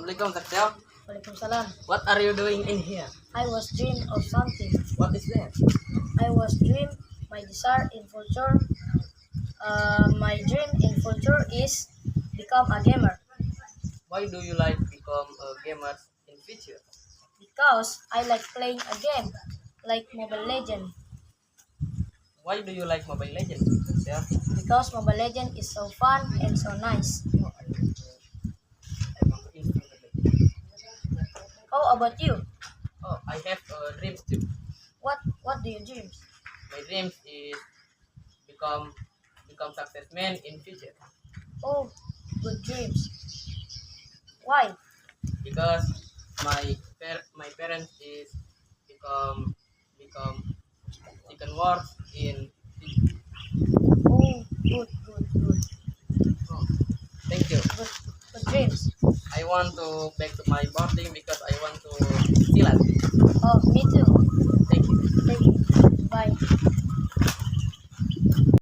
Assalamualaikum, Saksel. Waalaikumsalam. What are you doing in here? I was dream of something. What is that? I was dream my desire in future. My dream in future is become a gamer Why do you like become a gamer in future? because I like playing a game like Mobile Legend. Why do you like Mobile Legends, Saksel? Because Mobile Legend is so fun and so nice. I want to install it. How about you? Oh, I have dreams too. What do you dream? My dreams is become success man in future Oh, good dreams. Why? because my parents is become chicken wars in future. Oh, good. Oh, thank you. Good dreams. I want to back to my boarding because I want to still at. Oh, me too.